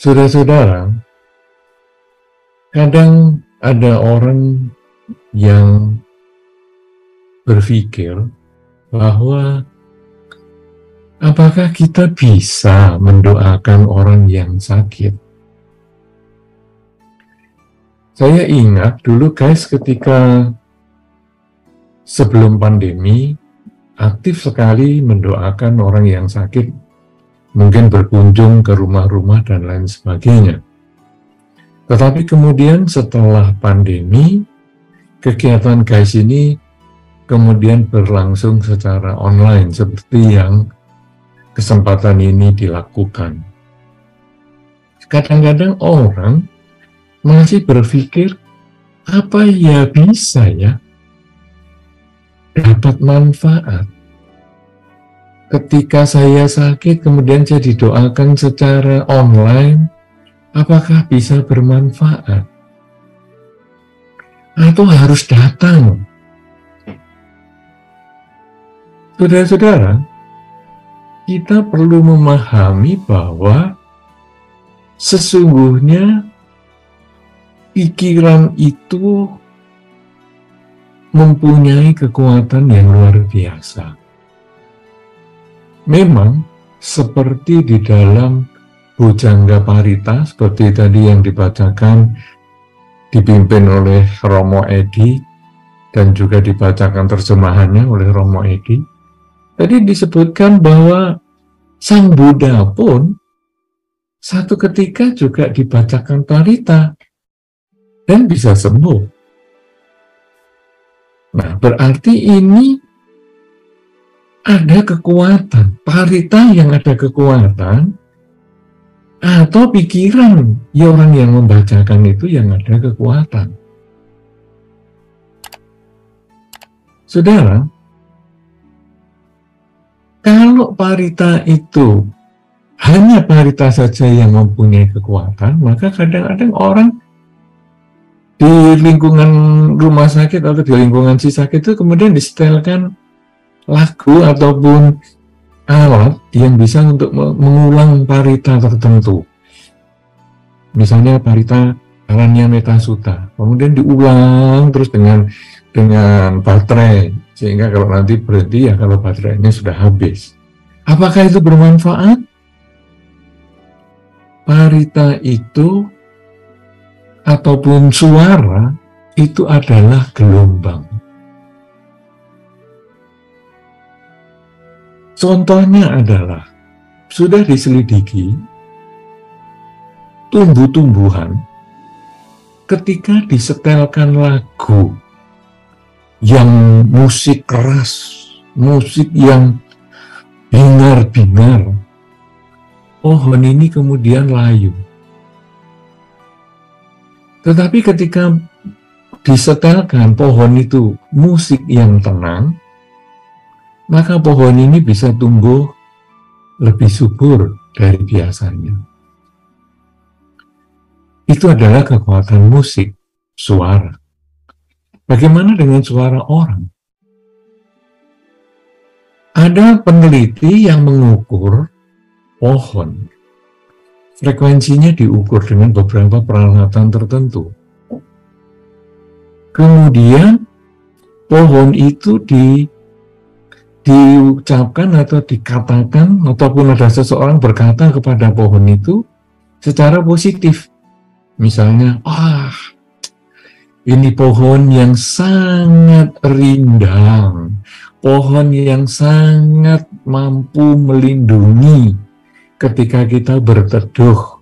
Saudara-saudara, kadang ada orang yang berpikir bahwa apakah kita bisa mendoakan orang yang sakit? Saya ingat dulu guys, ketika sebelum pandemi, aktif sekali mendoakan orang yang sakit, mungkin berkunjung ke rumah-rumah dan lain sebagainya. Tetapi kemudian setelah pandemi, kegiatan guys ini kemudian berlangsung secara online seperti yang kesempatan ini dilakukan. Kadang-kadang orang masih berpikir, apa ya bisa ya dapat manfaat ketika saya sakit kemudian saya didoakan secara online, apakah bisa bermanfaat atau harus datang? Saudara-saudara, kita perlu memahami bahwa sesungguhnya pikiran itu mempunyai kekuatan yang luar biasa. Memang seperti di dalam Bujangga Parita, seperti tadi yang dibacakan, dipimpin oleh Romo Edi, dan juga dibacakan terjemahannya oleh Romo Edi. Tadi disebutkan bahwa Sang Buddha pun satu ketika juga dibacakan Parita dan bisa sembuh. Nah, berarti ini ada kekuatan, Parita yang ada kekuatan, atau pikiran ya orang yang membacakan itu yang ada kekuatan. Saudara, kalau Parita itu hanya Parita saja yang mempunyai kekuatan, maka kadang-kadang orang di lingkungan rumah sakit atau di lingkungan si sakit itu kemudian disetelkan lagu ataupun alat yang bisa untuk mengulang parita tertentu. Misalnya parita Aranya Metta Sutta, kemudian diulang terus dengan baterai, sehingga kalau nanti berhenti ya kalau baterainya sudah habis. Apakah itu bermanfaat? Parita itu ataupun suara itu adalah gelombang. Contohnya adalah, sudah diselidiki, tumbuh-tumbuhan ketika disetelkan lagu yang musik keras, musik yang bingar-bingar, pohon ini kemudian layu. Tetapi ketika disetelkan pohon itu musik yang tenang, maka pohon ini bisa tumbuh lebih subur dari biasanya. Itu adalah kekuatan musik, suara. Bagaimana dengan suara orang? Ada peneliti yang mengukur pohon. Frekuensinya diukur dengan beberapa peralatan tertentu. Kemudian pohon itu diucapkan atau dikatakan, ataupun ada seseorang berkata kepada pohon itu secara positif. Misalnya, ini pohon yang sangat rindang, pohon yang sangat mampu melindungi ketika kita berteduh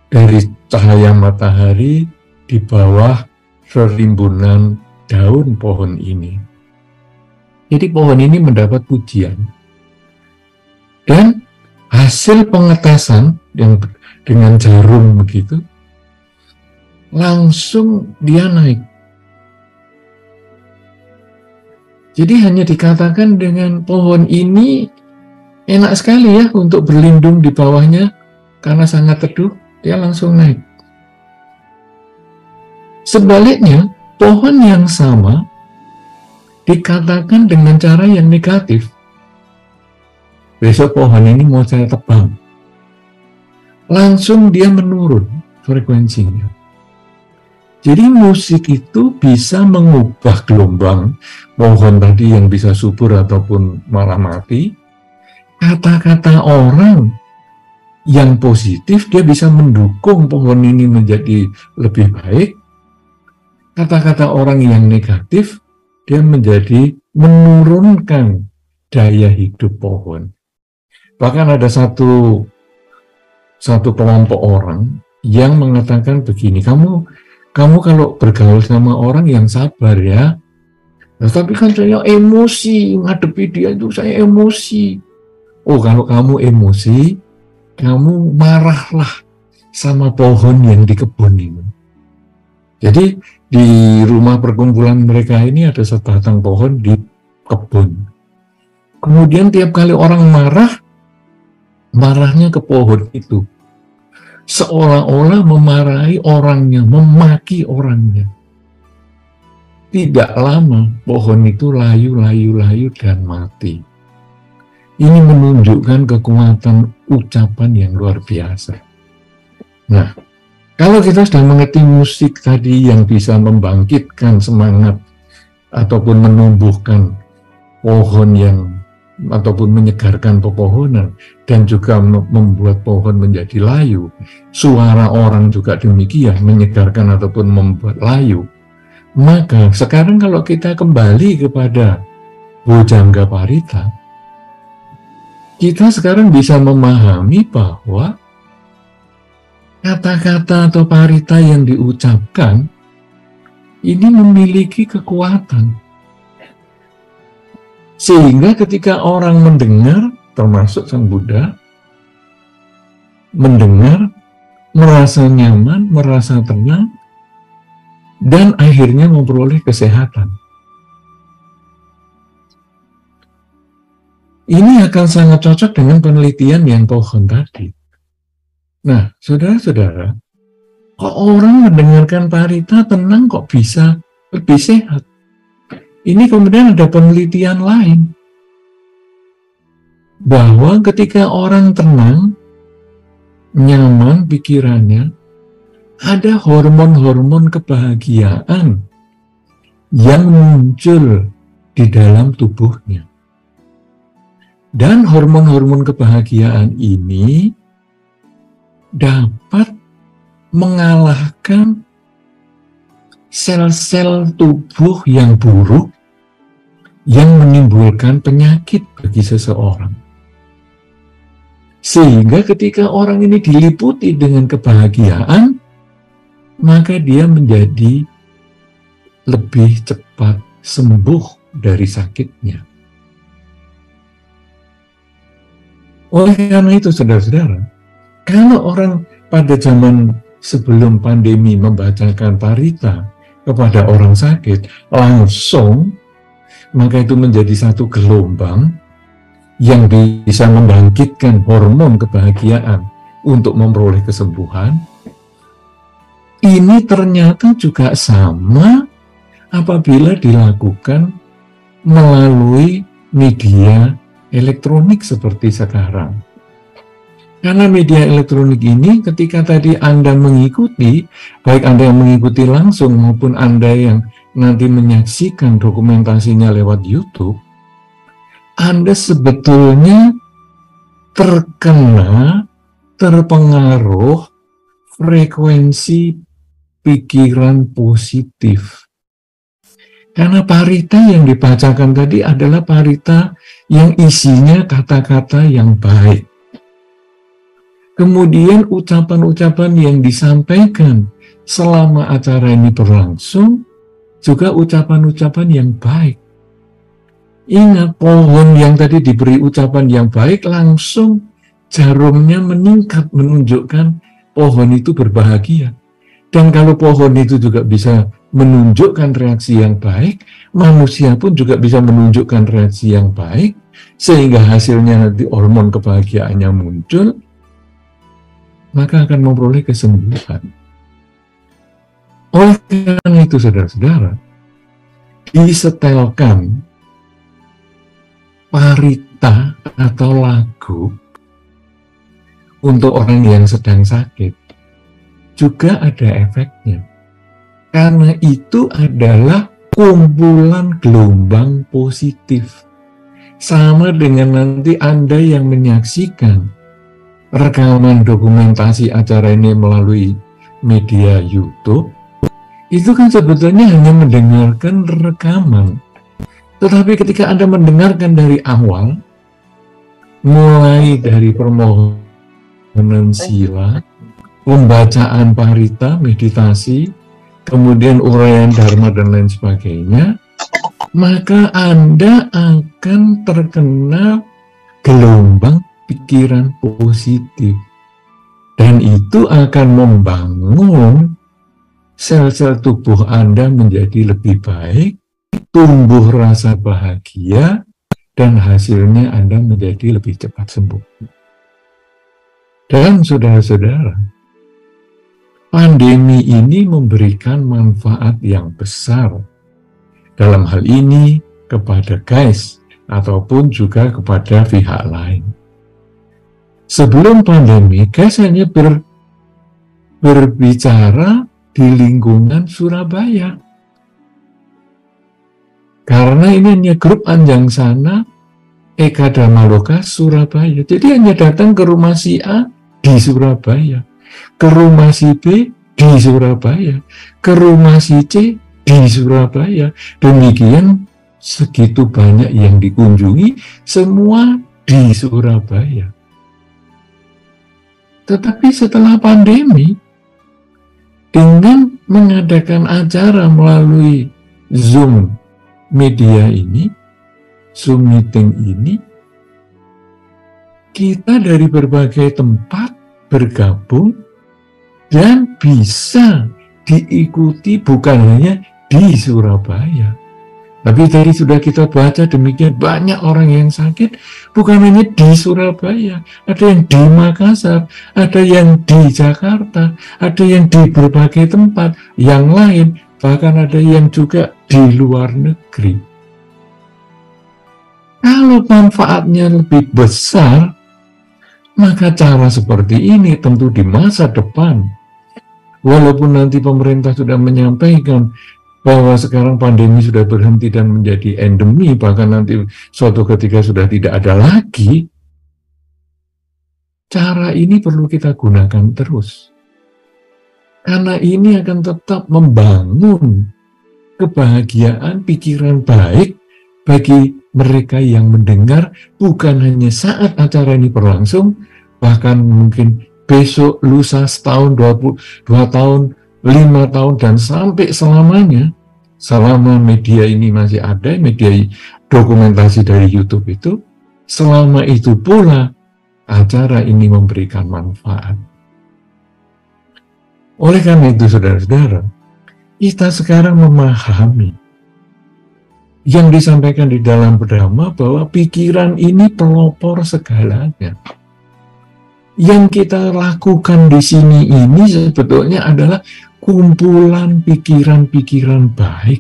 dari cahaya matahari di bawah serimbunan daun pohon ini. Jadi pohon ini mendapat pujian. Dan hasil pengetesan yang dengan jarum begitu, langsung dia naik. Jadi hanya dikatakan dengan pohon ini enak sekali ya untuk berlindung di bawahnya karena sangat teduh, dia langsung naik. Sebaliknya, pohon yang sama dikatakan dengan cara yang negatif. Besok pohon ini mau saya tebang. langsung dia menurun frekuensinya. Jadi musik itu bisa mengubah gelombang pohon tadi yang bisa subur ataupun malah mati. Kata-kata orang yang positif dia bisa mendukung pohon ini menjadi lebih baik. Kata-kata orang yang negatif dia menjadi menurunkan daya hidup pohon. Bahkan ada satu kelompok orang yang mengatakan begini, kamu kalau bergaul sama orang yang sabar ya. Nah, tapi kan saya emosi, ngadepi dia itu saya emosi. Oh, kalau kamu emosi, kamu marahlah sama pohon yang di kebun ini. Jadi di rumah perkumpulan mereka ini ada sebatang pohon di kebun. Kemudian tiap kali orang marahnya ke pohon itu. Seolah-olah memarahi orangnya, memaki orangnya. Tidak lama pohon itu layu dan mati. Ini menunjukkan kekuatan ucapan yang luar biasa. Nah, kalau kita sudah mengerti musik tadi yang bisa membangkitkan semangat ataupun menumbuhkan pohon yang ataupun menyegarkan pepohonan dan juga membuat pohon menjadi layu. Suara orang juga demikian menyegarkan ataupun membuat layu. Maka sekarang kalau kita kembali kepada Bhujangga Parita, kita sekarang bisa memahami bahwa kata-kata atau parita yang diucapkan ini memiliki kekuatan. Sehingga ketika orang mendengar, termasuk Sang Buddha, mendengar, merasa nyaman, merasa tenang, dan akhirnya memperoleh kesehatan. Ini akan sangat cocok dengan penelitian yang pohon tadi. Nah, saudara-saudara, kok orang mendengarkan parita tenang kok bisa lebih sehat? Ini kemudian ada penelitian lain, bahwa ketika orang tenang, nyaman pikirannya, ada hormon-hormon kebahagiaan yang muncul di dalam tubuhnya. Dan hormon-hormon kebahagiaan ini dapat mengalahkan sel-sel tubuh yang buruk yang menimbulkan penyakit bagi seseorang. Sehingga ketika orang ini diliputi dengan kebahagiaan, maka dia menjadi lebih cepat sembuh dari sakitnya. Oleh karena itu, saudara-saudara, kalau orang pada zaman sebelum pandemi membacakan parita kepada orang sakit, langsung, maka itu menjadi satu gelombang yang bisa membangkitkan hormon kebahagiaan untuk memperoleh kesembuhan. Ini ternyata juga sama apabila dilakukan melalui media elektronik seperti sekarang. Karena media elektronik ini ketika tadi Anda mengikuti, baik Anda yang mengikuti langsung maupun Anda yang nanti menyaksikan dokumentasinya lewat YouTube, Anda sebetulnya terpengaruh frekuensi pikiran positif. Karena parita yang dibacakan tadi adalah parita yang isinya kata-kata yang baik. Kemudian ucapan-ucapan yang disampaikan selama acara ini berlangsung juga ucapan-ucapan yang baik. Ingat, pohon yang tadi diberi ucapan yang baik langsung jarumnya meningkat menunjukkan pohon itu berbahagia. Dan kalau pohon itu juga bisa menunjukkan reaksi yang baik, manusia pun juga bisa menunjukkan reaksi yang baik, sehingga hasilnya nanti hormon kebahagiaannya muncul, maka akan memperoleh kesembuhan. Oleh karena itu, saudara-saudara, disetelkan parita atau lagu untuk orang yang sedang sakit juga ada efeknya. Karena itu adalah kumpulan gelombang positif. Sama dengan nanti Anda yang menyaksikan rekaman dokumentasi acara ini melalui media YouTube, itu kan sebetulnya hanya mendengarkan rekaman. Tetapi ketika Anda mendengarkan dari awal, mulai dari permohonan sila, pembacaan parita, meditasi, kemudian uraian dharma dan lain sebagainya, maka Anda akan terkena gelombang pikiran positif. Dan itu akan membangun sel-sel tubuh Anda menjadi lebih baik, tumbuh rasa bahagia, dan hasilnya Anda menjadi lebih cepat sembuh. Dan saudara-saudara, pandemi ini memberikan manfaat yang besar. Dalam hal ini kepada guys, ataupun juga kepada pihak lain. Sebelum pandemi, guys hanya berbicara di lingkungan Surabaya. Karena ini hanya grup Anjang Sana, Eka Dhamaloka, Surabaya. Jadi hanya datang ke rumah si A di Surabaya, ke rumah si B di Surabaya, ke rumah si C di Surabaya. Demikian segitu banyak yang dikunjungi, semua di Surabaya. Tetapi setelah pandemi, dengan mengadakan acara melalui Zoom media ini, Zoom meeting ini, kita dari berbagai tempat bergabung dan bisa diikuti bukan hanya di Surabaya. Tapi tadi sudah kita baca demikian banyak orang yang sakit, bukan hanya di Surabaya, ada yang di Makassar, ada yang di Jakarta, ada yang di berbagai tempat, yang lain, bahkan ada yang juga di luar negeri. Kalau manfaatnya lebih besar, maka cara seperti ini tentu di masa depan, walaupun nanti pemerintah sudah menyampaikan bahwa sekarang pandemi sudah berhenti dan menjadi endemi, bahkan nanti suatu ketika sudah tidak ada lagi, cara ini perlu kita gunakan terus. Karena ini akan tetap membangun kebahagiaan, pikiran baik bagi mereka yang mendengar, bukan hanya saat acara ini berlangsung, bahkan mungkin besok, lusa, setahun, 2 tahun, 5 tahun, dan sampai selamanya, selama media ini masih ada, media dokumentasi dari YouTube itu, selama itu pula acara ini memberikan manfaat. Oleh karena itu, saudara-saudara, kita sekarang memahami yang disampaikan di dalam Dhamma bahwa pikiran ini pelopor segalanya. Yang kita lakukan di sini ini sebetulnya adalah kumpulan pikiran-pikiran baik.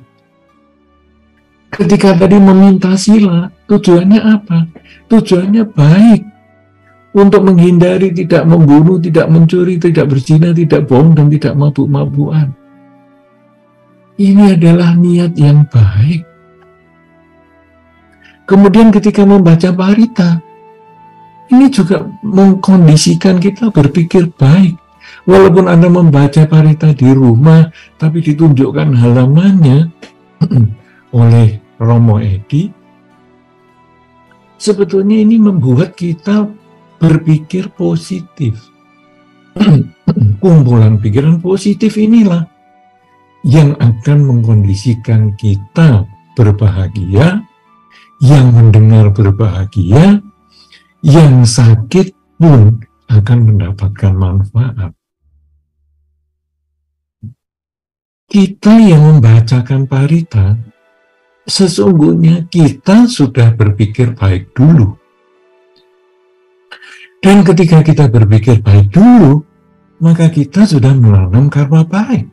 Ketika tadi meminta sila, tujuannya apa? Tujuannya baik. Untuk menghindari tidak membunuh, tidak mencuri, tidak berzina, tidak bohong, dan tidak mabuk-mabukan. Ini adalah niat yang baik. Kemudian ketika membaca parita, ini juga mengkondisikan kita berpikir baik. Walaupun Anda membaca parita di rumah, tapi ditunjukkan halamannya oleh Romo Edi, sebetulnya ini membuat kita berpikir positif. Kumpulan pikiran positif inilah yang akan mengkondisikan kita berbahagia, yang mendengar berbahagia, yang sakit pun akan mendapatkan manfaat. Kita yang membacakan parita, sesungguhnya kita sudah berpikir baik dulu. Dan ketika kita berpikir baik dulu, maka kita sudah menanam karma baik.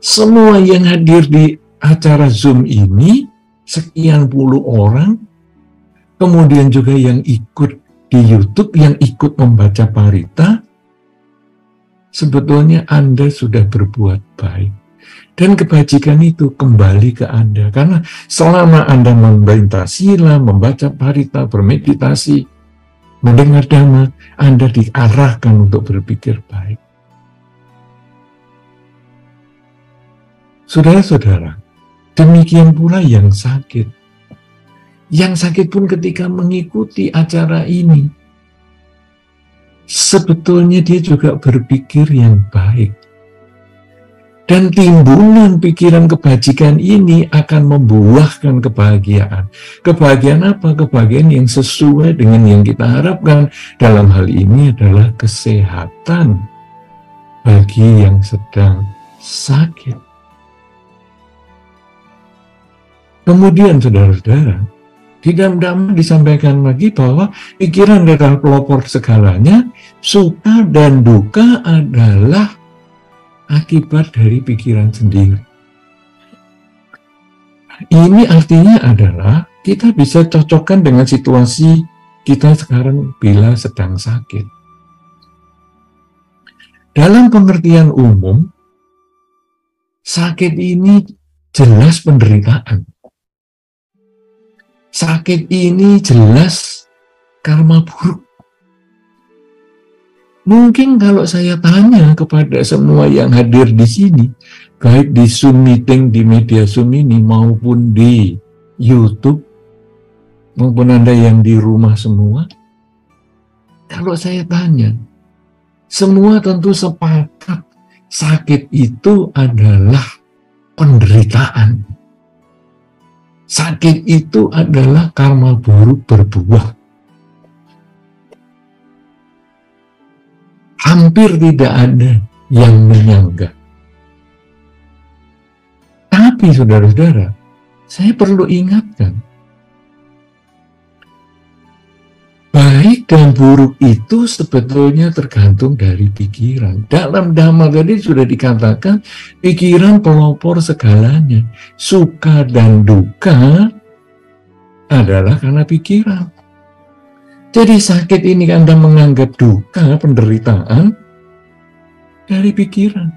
Semua yang hadir di acara Zoom ini, sekian puluh orang, kemudian juga yang ikut di YouTube yang ikut membaca parita, sebetulnya Anda sudah berbuat baik. Dan kebajikan itu kembali ke Anda. Karena selama Anda memperintah sila, membaca parita, bermeditasi, mendengar dhamma, Anda diarahkan untuk berpikir baik. Saudara-saudara, demikian pula yang sakit. Yang sakit pun ketika mengikuti acara ini, sebetulnya dia juga berpikir yang baik. Dan timbulan pikiran kebajikan ini akan membuahkan kebahagiaan. Kebahagiaan apa? Kebahagiaan yang sesuai dengan yang kita harapkan. Dalam hal ini adalah kesehatan bagi yang sedang sakit. Kemudian saudara-saudara, di dalam dhamma disampaikan lagi bahwa pikiran adalah pelopor segalanya, suka dan duka adalah akibat dari pikiran sendiri. Ini artinya adalah kita bisa cocokkan dengan situasi kita sekarang bila sedang sakit. Dalam pengertian umum, sakit ini jelas penderitaan. Sakit ini jelas karma buruk. Mungkin kalau saya tanya kepada semua yang hadir di sini, baik di Zoom meeting, di media Zoom ini, maupun di YouTube, maupun Anda yang di rumah semua, kalau saya tanya, semua tentu sepakat sakit itu adalah penderitaan. Sakit itu adalah karma buruk berbuah. Hampir tidak ada yang menyanggah. Tapi saudara-saudara, saya perlu ingatkan, baik dan buruk itu sebetulnya tergantung dari pikiran. Dalam dhamma tadi sudah dikatakan, pikiran pelopor segalanya. Suka dan duka adalah karena pikiran. Jadi sakit ini Anda menganggap duka, penderitaan dari pikiran.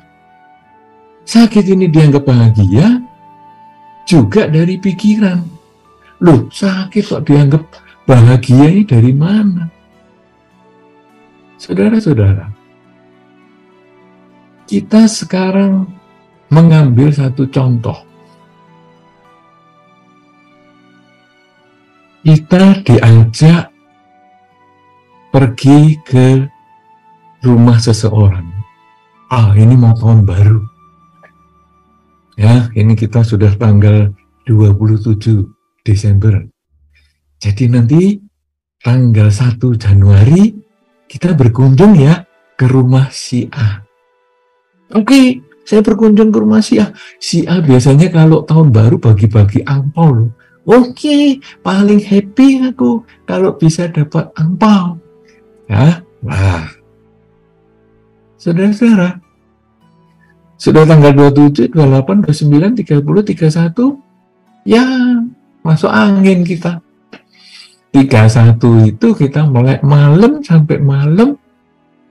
Sakit ini dianggap bahagia juga dari pikiran. Loh, sakit kok dianggap bahagia ini dari mana? Saudara-saudara, kita sekarang mengambil satu contoh. Kita diajak pergi ke rumah seseorang. Ini mau tahun baru. Ya, ini kita sudah tanggal 27 Desember. Jadi nanti tanggal 1 Januari kita berkunjung ya ke rumah si A. Oke, saya berkunjung ke rumah si A. Si A biasanya kalau tahun baru bagi-bagi angpau. Oke, paling happy aku kalau bisa dapat angpau. Ya, wah. Saudara-saudara, sudah tanggal 27, 28, 29, 30, 31, ya masuk angin kita. 31 itu kita mulai malam sampai malam,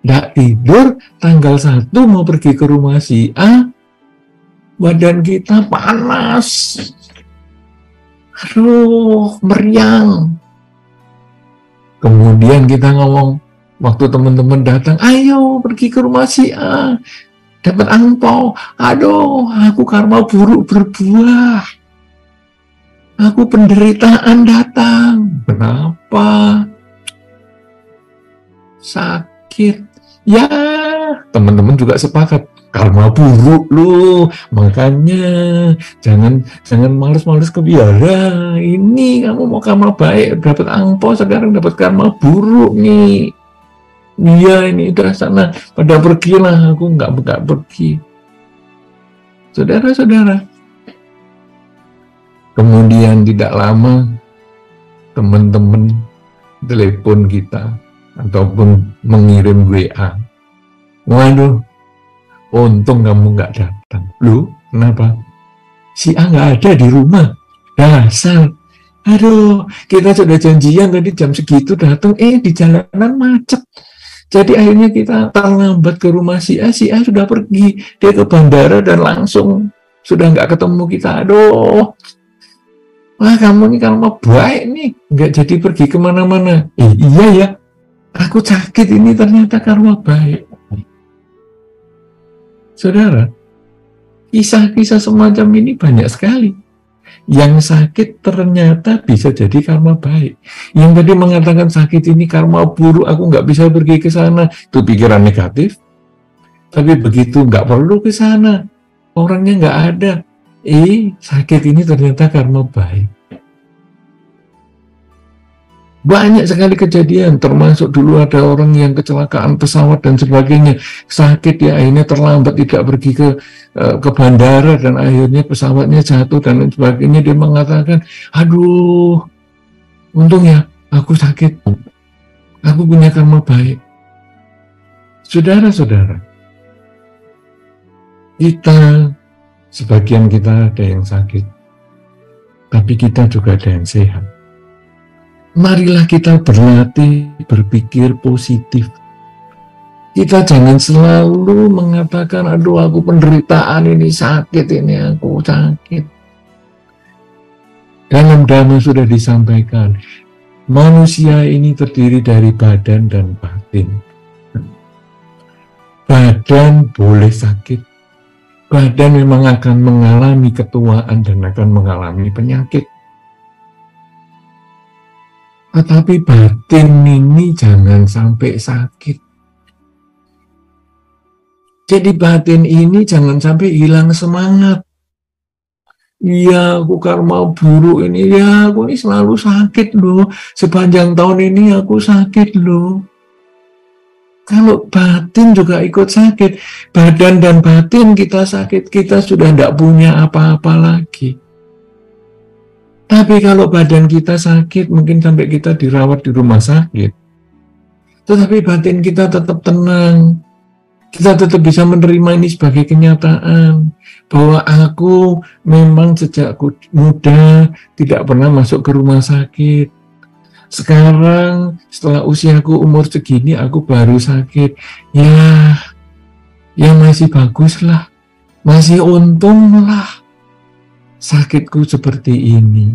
nggak tidur, tanggal 1 mau pergi ke rumah si A, badan kita panas. Aduh, meriang. Kemudian kita ngomong, waktu teman-teman datang, ayo pergi ke rumah si A, dapat angpau. Aduh, aku karma buruk berbuah. Aku penderitaan datang. Kenapa? Sakit. Ya, teman-teman juga sepakat. Karma buruk lu, makanya jangan malas-malas ke biara. Ini kamu mau karma baik, dapat angpau, sekarang dapat karma buruk nih. Iya, ini udah sana, pada pergilah, aku nggak pergi. Saudara-saudara, kemudian tidak lama teman-teman telepon kita ataupun mengirim WA. Waduh, untung kamu nggak datang. Loh, kenapa? Si A nggak ada di rumah. Dasar, Aduh, kita sudah janjian tadi jam segitu datang, di jalanan macet. Jadi akhirnya kita terlambat ke rumah si A sudah pergi, dia ke bandara dan langsung sudah nggak ketemu kita. Aduh, wah kamu ini kalau baik nih, nggak jadi pergi kemana-mana. Iya ya, aku sakit ini ternyata karma baik. Saudara, kisah-kisah semacam ini banyak sekali. Yang sakit ternyata bisa jadi karma baik. Yang tadi mengatakan sakit ini karma buruk, aku nggak bisa pergi ke sana, itu pikiran negatif. Tapi begitu nggak perlu ke sana, orangnya nggak ada, sakit ini ternyata karma baik. Banyak sekali kejadian, termasuk dulu ada orang yang kecelakaan pesawat dan sebagainya, sakit ya akhirnya terlambat tidak pergi ke bandara dan akhirnya pesawatnya jatuh dan lain sebagainya. Dia mengatakan, aduh, untung ya aku sakit, aku punya karma baik. Saudara-saudara, sebagian kita ada yang sakit, tapi kita juga ada yang sehat. Marilah kita berlatih berpikir positif. Kita jangan selalu mengatakan, aduh aku penderitaan ini sakit, ini aku sakit. Dalam Dhamma sudah disampaikan, manusia ini terdiri dari badan dan batin. Badan boleh sakit. Badan memang akan mengalami ketuaan dan akan mengalami penyakit. Tetapi batin ini jangan sampai sakit. Jadi batin ini jangan sampai hilang semangat. Iya, aku karma buruk ini, ya aku ini selalu sakit loh. Sepanjang tahun ini aku sakit loh. Kalau batin juga ikut sakit, badan dan batin kita sakit, kita sudah tidak punya apa-apa lagi. Tapi kalau badan kita sakit, mungkin sampai kita dirawat di rumah sakit. Tetapi batin kita tetap tenang. Kita tetap bisa menerima ini sebagai kenyataan. Bahwa aku memang sejak muda tidak pernah masuk ke rumah sakit. Sekarang setelah usiaku umur segini, aku baru sakit. Ya masih bagus lah. Masih untung lah. Sakitku seperti ini.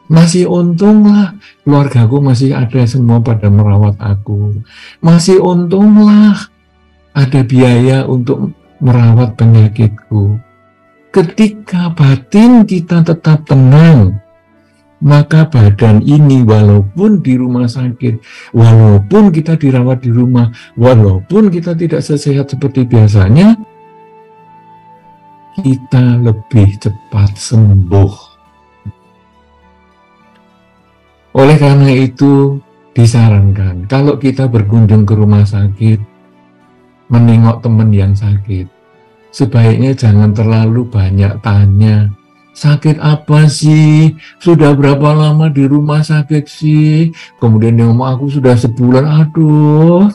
Masih untunglah keluargaku masih ada semua pada merawat aku. Masih untunglah ada biaya untuk merawat penyakitku. Ketika batin kita tetap tenang, maka badan ini walaupun di rumah sakit, walaupun kita dirawat di rumah, walaupun kita tidak sesehat seperti biasanya, kita lebih cepat sembuh. Oleh karena itu, disarankan kalau kita berkunjung ke rumah sakit, menengok teman yang sakit, sebaiknya jangan terlalu banyak tanya. Sakit apa sih? Sudah berapa lama di rumah sakit sih? Kemudian dia ngomong, aku sudah sebulan. Aduh,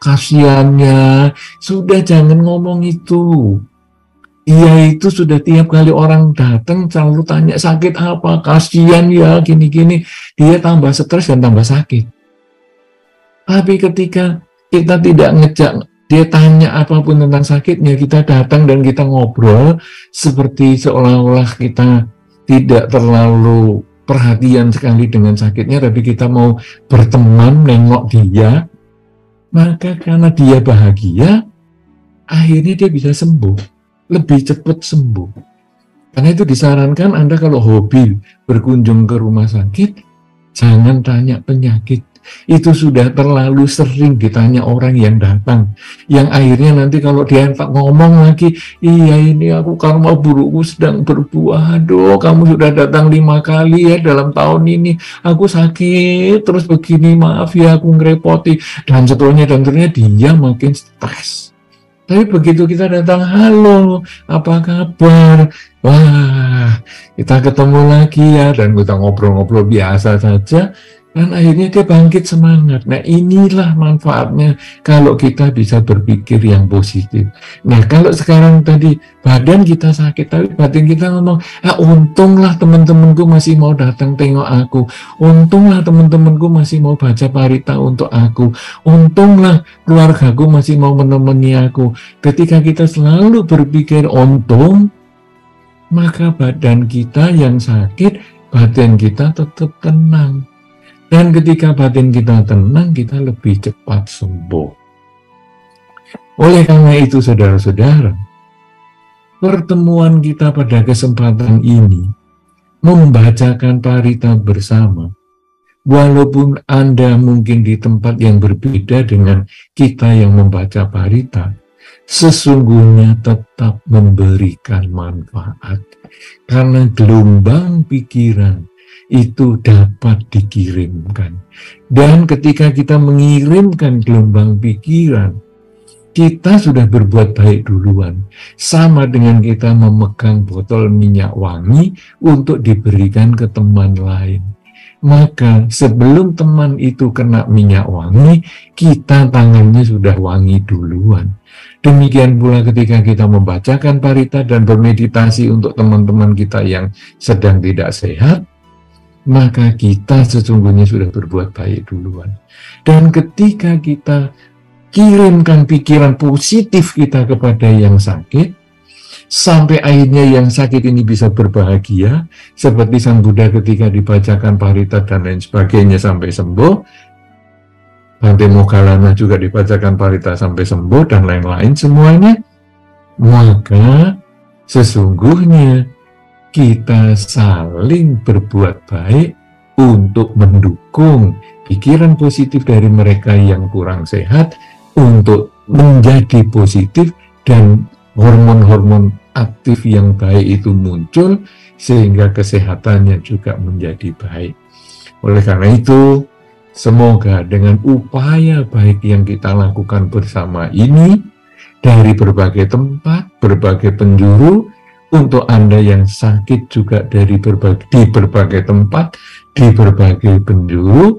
kasihannya. Sudah, jangan ngomong itu. Iya, itu sudah tiap kali orang datang selalu tanya sakit apa, kasihan ya, gini-gini. Dia tambah stres dan tambah sakit. Tapi ketika kita tidak ngejak, dia tanya apapun tentang sakitnya, kita datang dan kita ngobrol seperti seolah-olah kita tidak terlalu perhatian sekali dengan sakitnya, tapi kita mau berteman, nengok dia, maka karena dia bahagia, akhirnya dia bisa sembuh. Lebih cepat sembuh. Karena itu disarankan Anda kalau hobi berkunjung ke rumah sakit, jangan tanya penyakit. Itu sudah terlalu sering ditanya orang yang datang. Yang akhirnya nanti kalau dia ngomong lagi, iya ini aku karma burukku sedang berbuah. Aduh, kamu sudah datang 5 kali ya dalam tahun ini. Aku sakit terus begini, maaf ya aku ngerepoti. Dan seterusnya dia makin stres. Tapi begitu kita datang, halo, apa kabar? Wah, kita ketemu lagi ya, dan kita ngobrol-ngobrol biasa saja. Dan akhirnya dia bangkit semangat. Nah, inilah manfaatnya kalau kita bisa berpikir yang positif. Nah, kalau sekarang tadi badan kita sakit, tapi batin kita ngomong, untunglah teman-temanku masih mau datang tengok aku. Untunglah teman-temanku masih mau baca parita untuk aku. Untunglah keluargaku masih mau menemani aku. Ketika kita selalu berpikir untung, maka badan kita yang sakit, batin kita tetap tenang. Dan ketika batin kita tenang, kita lebih cepat sembuh. Oleh karena itu, saudara-saudara, pertemuan kita pada kesempatan ini membacakan parita bersama. Walaupun Anda mungkin di tempat yang berbeda dengan kita yang membaca parita, sesungguhnya tetap memberikan manfaat. Karena gelombang pikiran itu dapat dikirimkan. Dan ketika kita mengirimkan gelombang pikiran, kita sudah berbuat baik duluan. Sama dengan kita memegang botol minyak wangi untuk diberikan ke teman lain. Maka sebelum teman itu kena minyak wangi, kita tangannya sudah wangi duluan. Demikian pula ketika kita membacakan parita dan bermeditasi untuk teman-teman kita yang sedang tidak sehat, maka kita sesungguhnya sudah berbuat baik duluan. Dan ketika kita kirimkan pikiran positif kita kepada yang sakit, sampai akhirnya yang sakit ini bisa berbahagia, seperti Sang Buddha ketika dibacakan parita dan lain sebagainya sampai sembuh, Bhante Moggallana juga dibacakan parita sampai sembuh, dan lain-lain semuanya, maka sesungguhnya kita saling berbuat baik untuk mendukung pikiran positif dari mereka yang kurang sehat untuk menjadi positif, dan hormon-hormon aktif yang baik itu muncul sehingga kesehatannya juga menjadi baik. Oleh karena itu, semoga dengan upaya baik yang kita lakukan bersama ini dari berbagai tempat, berbagai penjuru, untuk Anda yang sakit juga di berbagai tempat, di berbagai penjuru,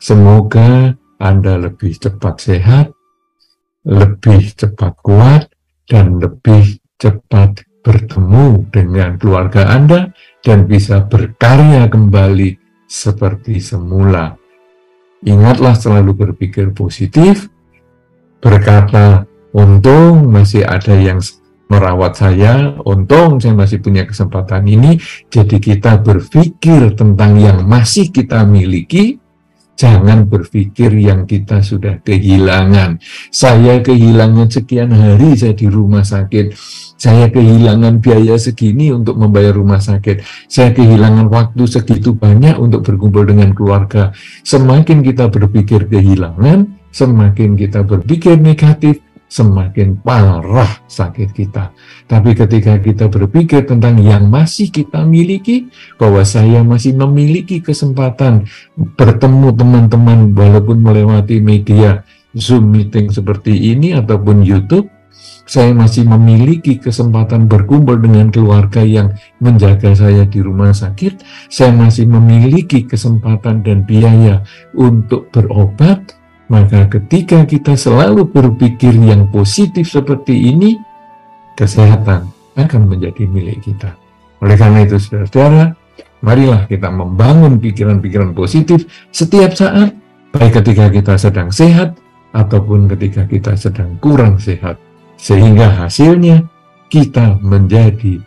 semoga Anda lebih cepat sehat, lebih cepat kuat, dan lebih cepat bertemu dengan keluarga Anda, dan bisa berkarya kembali seperti semula. Ingatlah selalu berpikir positif, berkata, untung masih ada yang merawat saya, untung saya masih punya kesempatan ini. Jadi kita berpikir tentang yang masih kita miliki, jangan berpikir yang kita sudah kehilangan. Saya kehilangan sekian hari saya di rumah sakit, saya kehilangan biaya segini untuk membayar rumah sakit, saya kehilangan waktu segitu banyak untuk berkumpul dengan keluarga. Semakin kita berpikir kehilangan, semakin kita berpikir negatif, semakin parah sakit kita. Tapi ketika kita berpikir tentang yang masih kita miliki, bahwa saya masih memiliki kesempatan bertemu teman-teman walaupun melewati media Zoom meeting seperti ini ataupun YouTube, saya masih memiliki kesempatan berkumpul dengan keluarga yang menjaga saya di rumah sakit, saya masih memiliki kesempatan dan biaya untuk berobat. Maka ketika kita selalu berpikir yang positif seperti ini, kesehatan akan menjadi milik kita. Oleh karena itu, saudara-saudara, marilah kita membangun pikiran-pikiran positif setiap saat, baik ketika kita sedang sehat ataupun ketika kita sedang kurang sehat. Sehingga hasilnya kita menjadi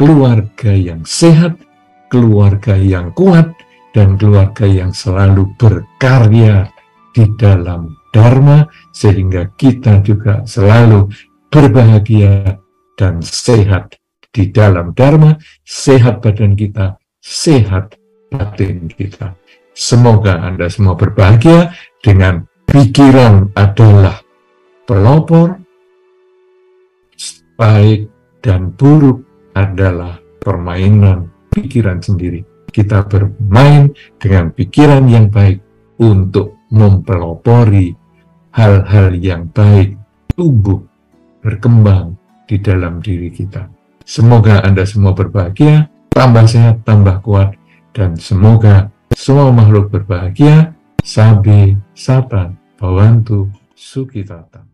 keluarga yang sehat, keluarga yang kuat, dan keluarga yang selalu berkarya di dalam Dharma, sehingga kita juga selalu berbahagia dan sehat di dalam Dharma, sehat badan kita, sehat batin kita. Semoga Anda semua berbahagia dengan pikiran adalah pelopor, baik dan buruk adalah permainan pikiran sendiri. Kita bermain dengan pikiran yang baik untuk mempelopori hal-hal yang baik tumbuh, berkembang di dalam diri kita. Semoga Anda semua berbahagia, tambah sehat, tambah kuat, dan semoga Semua makhluk berbahagia. Sabi Satan Bhavantu Sukhitata.